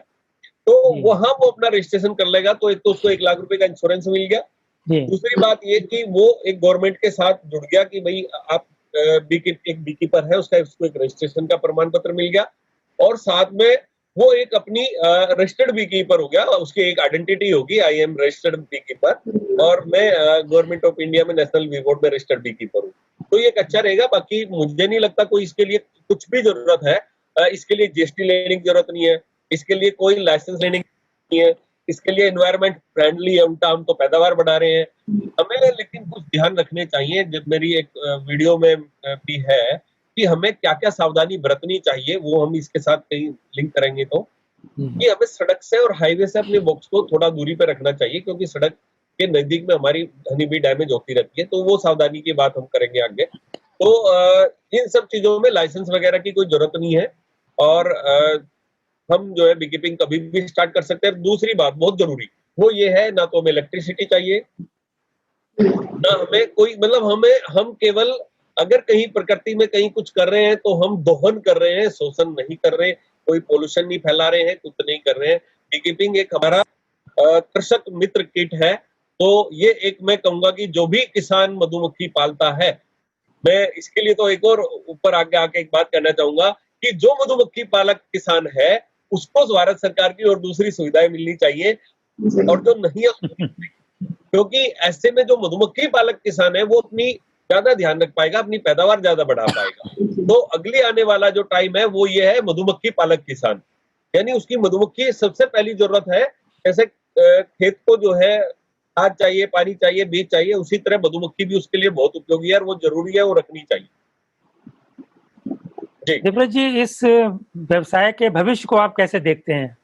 तो वहां वो अपना रजिस्ट्रेशन कर लेगा तो एक तो उसको 1 लाख रुपए का इंश्योरेंस मिल गया। दूसरी बात ये कि वो एक गवर्नमेंट के साथ जुड़ गया कि भाई आप एक बीकीपर है, उसको एक रजिस्ट्रेशन का प्रमाण पत्र मिल गया। और साथ में वो एक अपनी रजिस्टर्ड बीकीपर हो गया, उसकी एक आइडेंटिटी होगी, आई एम रजिस्टर्ड बीकीपर और मैं गवर्नमेंट ऑफ इंडिया में नेशनल बी बोर्ड में रजिस्टर्ड बीकीपर हूँ। तो ये एक अच्छा रहेगा। बाकी मुझे नहीं लगता कोई इसके लिए कुछ भी जरूरत है। इसके लिए GST लेने की जरूरत नहीं है, इसके लिए कोई लाइसेंस लेने की नहीं है, इसके लिए एनवायरनमेंट फ्रेंडली है उल्टा, हम तो पैदावार बढ़ा रहे हैं। हमें लेकिन कुछ ध्यान रखने चाहिए, जब मेरी एक वीडियो में भी है कि हमें क्या-क्या सावधानी बरतनी चाहिए, वो हम इसके साथ कहीं लिंक करेंगे तो, कि हमें सड़क से और हाईवे से अपने बॉक्स को थोड़ा दूरी पे रखना चाहिए, क्योंकि सड़क के नजदीक में हमारी हनी भी डैमेज होती रहती है, तो वो सावधानी की बात हम करेंगे आगे। तो इन सब चीजों में लाइसेंस वगैरह की कोई जरूरत नहीं है, और हम जो है बी कीपिंग कभी भी स्टार्ट कर सकते हैं। दूसरी बात बहुत जरूरी, वो ये है, ना तो हमें इलेक्ट्रिसिटी चाहिए, ना हमें कोई, मतलब हम केवल अगर कहीं प्रकृति में कहीं कुछ कर रहे हैं तो हम दोहन कर रहे हैं, शोषण नहीं कर रहे, कोई पोल्यूशन नहीं फैला रहे हैं, कुछ नहीं कर रहे हैं। बी कीपिंग एक हमारा कृषक मित्र किट है। तो ये एक मैं कहूंगा कि जो भी किसान मधुमक्खी पालता है, मैं इसके लिए तो एक और ऊपर आगे आके एक बात कहना चाहूंगा कि जो मधुमक्खी पालक किसान है उसको भारत सरकार की और दूसरी सुविधाएं मिलनी चाहिए, और जो नहीं है, क्योंकि ऐसे में जो मधुमक्खी पालक किसान है वो अपनी ज्यादा ध्यान रख पाएगा, अपनी पैदावार ज्यादा बढ़ा पाएगा। तो अगली आने वाला जो टाइम है वो ये है मधुमक्खी पालक किसान, यानी उसकी मधुमक्खी सबसे पहली जरूरत है। जैसे खेत को जो है खाद चाहिए, पानी चाहिए, बीज चाहिए, उसी तरह मधुमक्खी भी उसके लिए बहुत उपयोगी है और वो जरूरी है, वो रखनी चाहिए। जी दिव्य जी, इस व्यवसाय के भविष्य को आप कैसे देखते हैं?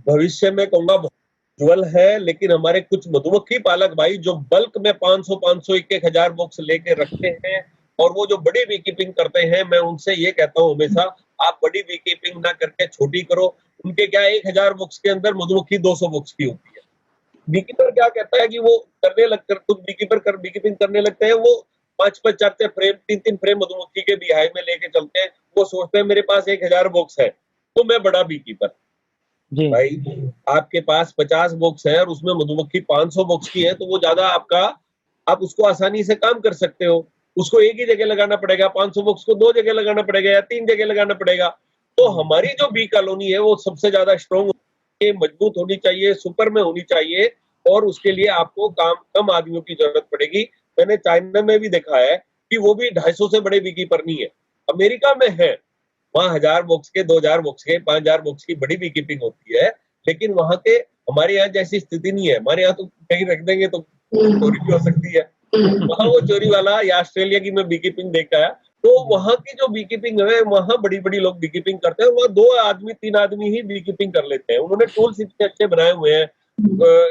भविष्य में कहूंगा उज्जवल है, लेकिन हमारे कुछ मधुमक्खी पालक भाई जो बल्क में 500 1,000 बॉक्स लेके रखते हैं और वो जो बड़ी बी कीपिंग करते हैं, मैं उनसे ये कहता हूँ हमेशा, आप बड़ी बी कीपिंग ना करके छोटी करो। उनके क्या 1,000 बॉक्स के अंदर मधुमक्खी 200 बॉक्स की होती है। बी कीपर क्या कहता है कि वो करने लगकर खुद बी कीपिंग करने लगते हैं, वो 5-5 4-4 फ्रेम 3-3 फ्रेम मधुमक्खी के बीहाइव में लेके चलते हैं। वो सोचते हैं मेरे पास 1,000 बॉक्स है तो मैं बड़ा बी कीपर। जी भाई आपके पास 50 बॉक्स है और उसमें मधुमक्खी 500 बॉक्स की है, तो वो ज्यादा आपका, आप उसको आसानी से काम कर सकते हो। उसको एक ही जगह लगाना पड़ेगा, 500 बॉक्स को 2 जगह लगाना पड़ेगा या 3 जगह लगाना पड़ेगा। तो हमारी जो बी कॉलोनी है वो सबसे ज्यादा स्ट्रॉन्ग, मजबूत होनी चाहिए, सुपर में होनी चाहिए, और उसके लिए आपको कम आदमियों की जरूरत पड़ेगी। मैंने चाइना में भी देखा है कि वो भी 250 से बड़े बी कीपर नहीं है। अमेरिका में है, वहाँ 1000 बॉक्स के, 2000 बॉक्स के, 5000 बॉक्स की बड़ी बी कीपिंग होती है, लेकिन वहाँ के हमारे यहाँ जैसी स्थिति नहीं है। हमारे यहाँ तो कहीं रख देंगे तो चोरी भी हो सकती है। वहाँ वो चोरी वाला, या ऑस्ट्रेलिया की मैं बी कीपिंग देखा है, तो वहाँ की जो बी कीपिंग है, वहाँ बड़ी लोग बी कीपिंग करते हैं, वहाँ 2 आदमी 3 आदमी ही बी कीपिंग कर लेते हैं। उन्होंने टूल्स इतने अच्छे बनाए हुए हैं।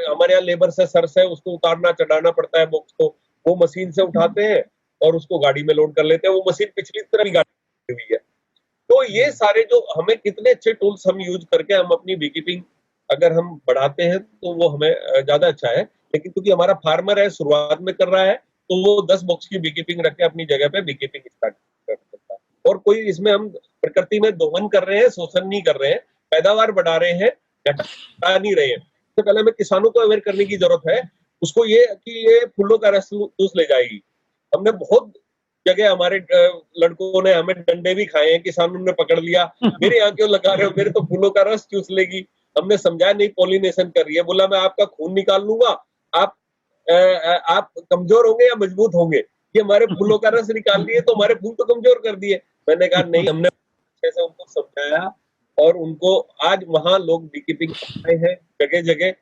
हमारे यहाँ लेबर से सर्स है, उसको उतारना चढ़ाना पड़ता है बॉक्स को, वो मशीन से उठाते हैं और उसको गाड़ी में लोड कर लेते हैं। वो मशीन पिछली तरह गाड़ी हुई है। तो ये सारे जो हमें कितने अच्छे टूल्स हम यूज करके हम अपनी बी कीपिंग अगर हम बढ़ाते हैं तो वो हमें ज्यादा अच्छा है। लेकिन क्योंकि हमारा फार्मर है, शुरुआत में कर रहा है, तो वो 10 बॉक्स की बी कीपिंग रख के अपनी जगह पे बी कीपिंग स्टार्ट कर सकता है। और कोई इसमें हम प्रकृति में दोहन कर रहे हैं, शोषण नहीं कर रहे हैं, पैदावार बढ़ा रहे हैं, घटा नहीं रहे हैं। तो पहले हमें किसानों को अवेयर करने की जरूरत है, उसको ये कि ये फूलों का रस चूस ले जाएगी। हमने बहुत जगह हमारे लड़कों ने हमें डंडे भी खाए हैं, किसानों ने पकड़ लिया, मेरे यहाँ क्यों लगा रहे हो, मेरे तो फूलों का रस चूस लेगी। हमने समझाया नहीं, पॉलिनेशन कर रही है। बोला मैं आपका खून निकाल लूंगा, आप कमजोर होंगे या मजबूत होंगे। ये हमारे फूलों का रस निकाल लिए तो हमारे फूल तो कमजोर कर दिए। मैंने कहा नहीं, हमने अच्छे से उनको समझाया और उनको आज वहां लोग बी कीपिंग आए हैं जगह जगह,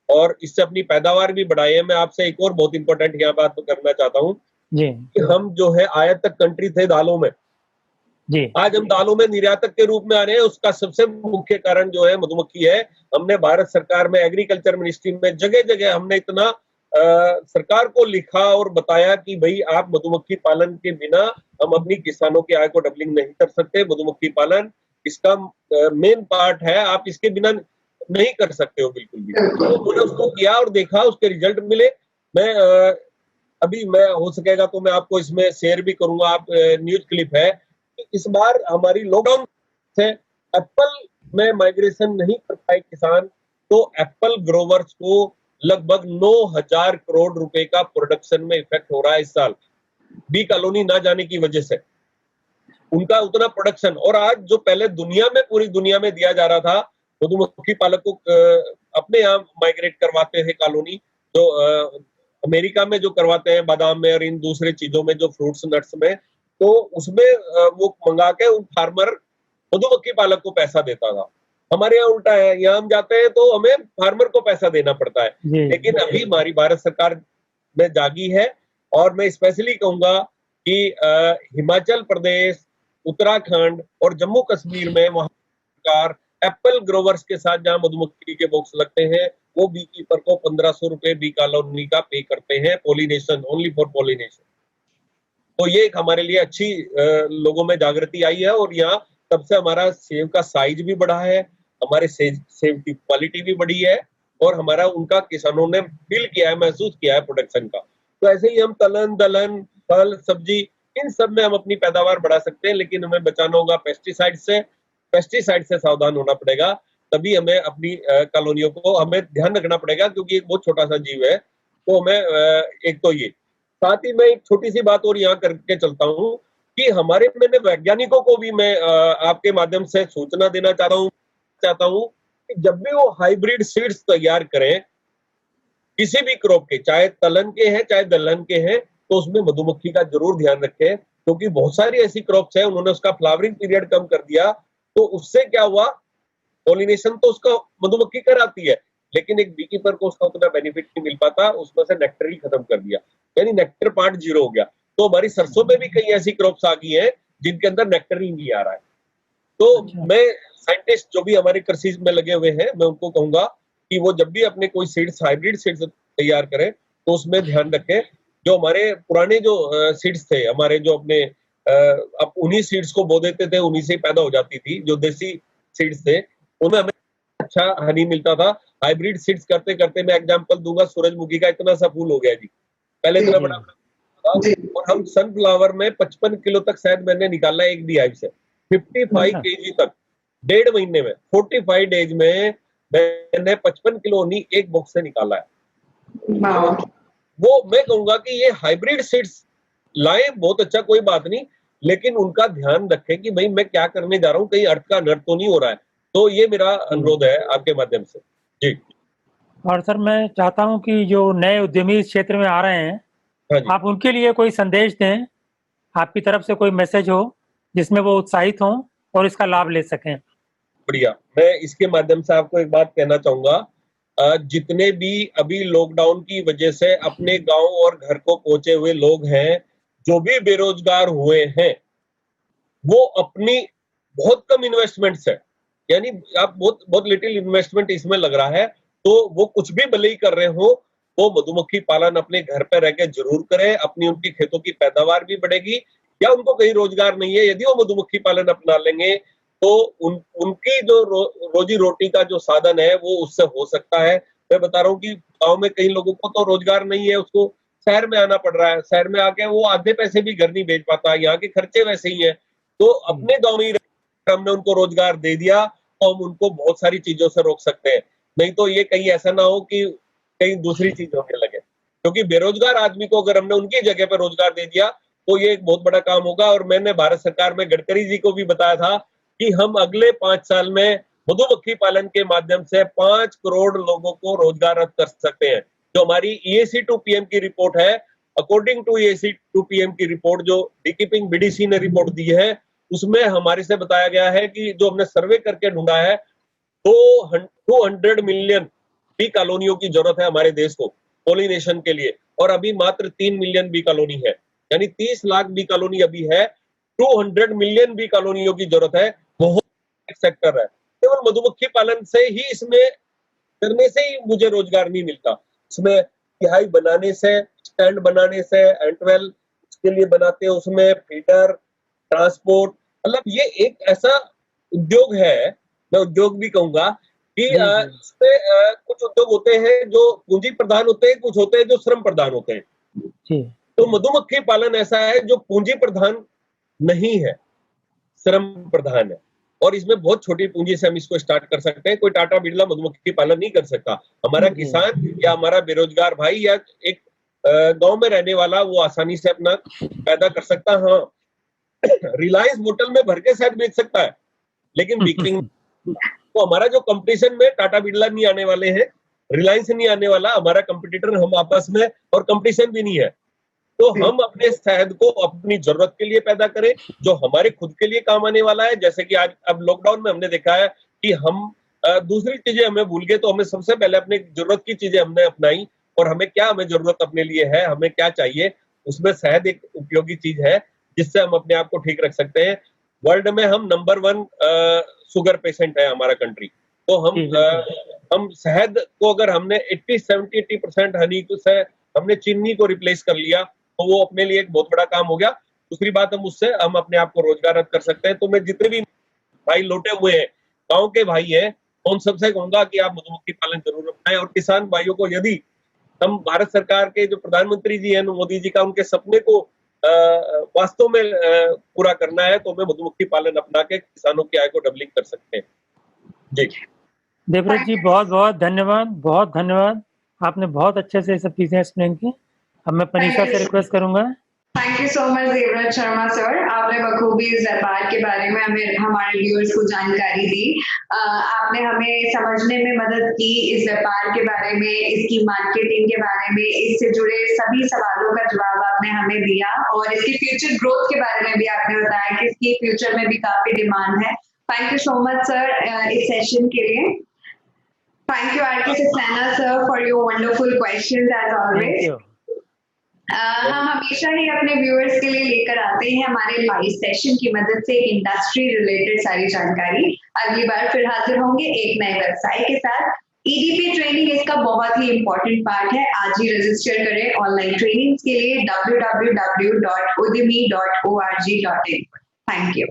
और इससे अपनी पैदावार भी बढ़ाई है। मैं आपसे एक और बहुत इंपॉर्टेंट यहाँ बात करना चाहता हूँ कि हम जो है आयातक कंट्री थे दालों में, जी आज हम दालों में निर्यातक के रूप में आ रहे हैं। उसका सबसे मुख्य कारण जो है मधुमक्खी है। हमने भारत सरकार में, एग्रीकल्चर मिनिस्ट्री में जगह जगह हमने इतना सरकार को लिखा और बताया कि भाई आप मधुमक्खी पालन के बिना हम अपनी किसानों की आय को डबलिंग नहीं कर सकते। मधुमक्खी पालन इसका मेन पार्ट है, आप इसके बिना नहीं कर सकते हो बिल्कुल भी। तो उन्होंने उसको किया और देखा, उसके रिजल्ट मिले। मैं अभी मैं हो सकेगा तो मैं आपको इसमें शेयर भी करूंगा, आप न्यूज क्लिप है। इस बार हमारी लॉकडाउन से एप्पल में माइग्रेशन नहीं कर पाए किसान, तो एप्पल ग्रोवर्स को लगभग 9,000 करोड़ रुपए का प्रोडक्शन में इफेक्ट हो रहा है इस साल, बी कॉलोनी ना जाने की वजह से। उनका उतना प्रोडक्शन, और आज जो पहले दुनिया में, पूरी दुनिया में दिया जा रहा था, मधुमक्खी पालक को अपने यहाँ माइग्रेट करवाते थे कॉलोनी, तो अमेरिका में जो करवाते हैं बादाम में और इन दूसरे चीजों में, जो फ्रूट्स नट्स में, तो उसमें वो मंगा के उन फार्मर मधुमक्खी पालक को पैसा देता था। हमारे यहाँ उल्टा है, यहाँ हम जाते हैं तो हमें फार्मर को पैसा देना पड़ता है। जी लेकिन अभी हमारी भारत सरकार में जागी है, और मैं स्पेशली कहूंगा कि हिमाचल प्रदेश, उत्तराखंड और जम्मू कश्मीर में वहां सरकार एप्पल ग्रोवर्स के साथ जहां मधुमक्खी के बॉक्स लगते हैं, वो बी कीपर को 1500 रुपए बी कॉलोनी का पे करते हैं, पॉलिनेशन, ओनली फॉर पॉलिनेशन। तो ये एक हमारे लिए अच्छी लोगों में जागृति आई है, और यहाँ तब से हमारा सेब का साइज भी बढ़ा है, हमारे सेब की क्वालिटी भी बढ़ी है, और हमारा उनका किसानों ने फील किया है, महसूस किया है प्रोडक्शन का। तो ऐसे ही हम तलन, दलहन, फल, सब्जी, इन सब में हम अपनी पैदावार बढ़ा सकते हैं, लेकिन हमें बचाना होगा पेस्टिसाइड से सावधान होना पड़ेगा। तभी हमें अपनी कॉलोनियों को हमें ध्यान रखना पड़ेगा, क्योंकि एक बहुत छोटा सा जीव है। तो हमें एक तो ये, साथ ही मैं एक छोटी सी बात और यहाँ करके चलता हूँ कि मैंने वैज्ञानिकों को भी मैं आपके माध्यम से सूचना देना चाहता हूँ कि जब भी वो हाइब्रिड सीड्स तैयार करें किसी भी क्रॉप के, चाहे तलन के हैं चाहे दलहन के हैं, तो उसमें मधुमक्खी का जरूर ध्यान रखें, क्योंकि बहुत सारी ऐसी क्रॉप्स है उन्होंने उसका फ्लावरिंग पीरियड कम कर दिया, तो उससे क्या हुआ, पॉलिनेशन तो उसका मधुमक्खी कराती है, लेकिन एक बीकीपर को उसका उतना बेनिफिट नहीं मिल पाता, उसमें से नेक्टर ही खत्म कर दिया, यानी नेक्टर पार्ट जीरो हो गया। तो हमारी सरसों में भी कई ऐसी क्रॉप्स आ गई है जिनके अंदर नेक्टर ही नहीं आ रहा है। तो मैं साइंटिस्ट जो भी हमारे कृषि में लगे हुए हैं, मैं उनको कहूंगा कि वो जब भी अपने कोई सीड्स, हाइब्रिड सीड्स तैयार करें, तो उसमें ध्यान रखें जो हमारे पुराने जो सीड्स थे, हमारे जो अपने अब उन्हीं सीड्स को बो देते थे, उन्हीं से पैदा हो जाती थी, जो देसी सीड्स थे उनमें हमें अच्छा हनी मिलता था। हाइब्रिड सीड्स करते करते मैं एग्जांपल दूंगा, सूरजमुखी का इतना सा फूल हो गया जी, पहले इतना बड़ा था, और हम सनफ्लावर में 55 किलो तक शायद मैंने निकाला एक भी हाइव से, 55 केजी तक 1.5 महीने में, 45 डेज में मैंने 55 किलो हनी एक बॉक्स से निकाला है। वो मैं कहूंगा कि ये हाइब्रिड सीड्स लाएं, बहुत अच्छा, कोई बात नहीं, लेकिन उनका ध्यान रखें कि भाई मैं क्या करने जा रहा हूँ, कहीं अर्थ का अनर्थ तो नहीं हो रहा है। तो ये मेरा अनुरोध है आपके माध्यम से जी। और सर मैं चाहता हूं कि जो नए उद्यमी इस क्षेत्र में आ रहे हैं, हाँ जी, आप उनके लिए कोई संदेश दें, आपकी तरफ से कोई मैसेज हो जिसमें वो उत्साहित हों और इसका लाभ ले सकें। बढ़िया। मैं इसके माध्यम से आपको एक बात कहना चाहूंगा, जितने भी अभी लॉकडाउन की वजह से अपने गांव और घर को पहुंचे हुए लोग हैं, जो भी बेरोजगार हुए हैं, वो अपनी बहुत कम इन्वेस्टमेंट से, यानी आप बहुत बहुत लिटिल इन्वेस्टमेंट इसमें लग रहा है, तो वो कुछ भी भले ही कर रहे हो, वो मधुमक्खी पालन अपने घर पे रह के जरूर करें, अपनी उनकी खेतों की पैदावार भी बढ़ेगी, या उनको कहीं रोजगार नहीं है, यदि वो मधुमक्खी पालन अपना लेंगे तो उनकी जो रोजी रोटी का जो साधन है वो उससे हो सकता है। मैं बता रहा हूँ कि गांव में कई लोगों को तो रोजगार नहीं है, उसको शहर में आना पड़ रहा है, शहर में आके वो आधे पैसे भी घर नहीं भेज पाता, यहाँ के खर्चे वैसे ही है। तो अपने गांव में ही हमने उनको रोजगार दे दिया, तो हम उनको बहुत सारी चीजों से रोक सकते हैं। नहीं तो ये कहीं ऐसा ना हो कि कहीं दूसरी चीज होने लगे, क्योंकि बेरोजगार आदमी को अगर हमने उनकी जगह पर रोजगार दे दिया तो ये एक बहुत बड़ा काम होगा। और मैंने भारत सरकार में गडकरी जी को भी बताया था कि हम अगले 5 साल में मधुमक्खी पालन के माध्यम से 5 करोड़ लोगों को रोजगार कर सकते हैं। जो हमारी EAC टू PM की रिपोर्ट है, according to EAC to PM की रिपोर्ट जो बीकीपिंग BDC ने रिपोर्ट दी है, उसमें हमारे से बताया गया है कि जो हमने सर्वे करके ढूंढा है, तो 200 मिलियन बी कॉलोनियों की जरूरत है हमारे देश को पॉलिनेशन के लिए, और अभी मात्र 3 मिलियन बी कॉलोनी है, यानी 30 लाख बी कॉलोनी अभी है, 200 मिलियन बी कॉलोनियों की जरूरत है। बहुत सेक्टर है, केवल मधुमक्खी पालन से ही, इसमें करने से ही मुझे रोजगार नहीं मिलता, इसमें तिहाई बनाने से, स्टैंड बनाने से, एंटवेल उसके लिए बनाते हैं, उसमें फीडर, ट्रांसपोर्ट, मतलब ये एक ऐसा उद्योग है, मैं उद्योग भी कहूंगा कि इसमें कुछ उद्योग होते हैं जो पूंजी प्रधान होते हैं, कुछ होते हैं जो श्रम प्रधान होते हैं। तो मधुमक्खी पालन ऐसा है जो पूंजी प्रधान नहीं है, श्रम प्रधान है, और इसमें बहुत छोटी पूंजी से हम इसको स्टार्ट कर सकते हैं। कोई टाटा बिरला मधुमक्खी पालन नहीं कर सकता, हमारा किसान या हमारा बेरोजगार भाई या एक गांव में रहने वाला वो आसानी से अपना पैदा कर सकता। हाँ, रिलायंस बोतल में भर के शायद बेच सकता है, लेकिन बिक्री तो हमारा जो कंपटीशन में टाटा बिरला नहीं आने वाले हैं, रिलायंस नहीं आने वाला, हमारा कंपटीटर हम आपस में, और कंपटीशन भी नहीं है। तो हम अपने शहद को अपनी जरूरत के लिए पैदा करें, जो हमारे खुद के लिए काम आने वाला है। जैसे कि आज अब लॉकडाउन में हमने देखा है कि हम दूसरी चीजें हमें भूल गए, तो हमें सबसे पहले अपने जरूरत की चीजें हमने अपनाई, और हमें जरूरत अपने लिए है, हमें क्या चाहिए, उसमें शहद एक उपयोगी चीज है जिससे हम अपने आप को ठीक रख सकते हैं। वर्ल्ड में हम नंबर 1 शुगर पेशेंट है हमारा कंट्री, तो हम शहद को अगर हमने 70-80% हनी से हमने चीनी को रिप्लेस कर लिया, तो वो अपने लिए एक बहुत बड़ा काम हो गया। दूसरी बात, हम अपने आप को रोजगार कर सकते हैं। तो मैं जितने भी भाई लौटे हुए हैं, गांव के भाई हैं, उन सबसे कहूंगा कि आप मधुमक्खी पालन जरूर अपनाएं। और किसान भाइयों को, यदि हम भारत सरकार के जो प्रधानमंत्री जी हैं मोदी जी का, उनके सपने को वास्तव में पूरा करना है, तो हमें मधुमक्खी पालन अपना के किसानों की आय को डबलिंग कर सकते हैं। जी देवव्रत जी, बहुत धन्यवाद, बहुत धन्यवाद। आपने बहुत अच्छे से ये सब चीजें एक्सप्लेन की। अब मैं पनीशा से रिक्वेस्ट करूंगा। Thank you so much Devvrat Sharma sir, आपने बखूबी इस व्यापार के बारे में हमें, हमारे व्यूअर्स को जानकारी दी। आपने हमें समझने में मदद की इस व्यापार के बारे में, इसकी मार्केटिंग के बारे में, इससे जुड़े सभी सवालों का जवाब आपने हमें दिया, और इसकी फ्यूचर ग्रोथ के बारे में भी आपने बताया कि इसकी फ्यूचर में भी काफी डिमांड है। Thank you so much sir इस सेशन के लिए। Thank you, R.K. Saxena sir, for your wonderful questions as always. Thank you. हम हमेशा ही अपने व्यूअर्स के लिए लेकर आते हैं हमारे लाइव सेशन की मदद से इंडस्ट्री रिलेटेड सारी जानकारी। अगली बार फिर हाजिर होंगे एक नए व्यवसाय के साथ। EDP ट्रेनिंग इसका बहुत ही इंपॉर्टेंट पार्ट है। आज ही रजिस्टर करें ऑनलाइन ट्रेनिंग्स के लिए www.udemy.org.in। Thank you.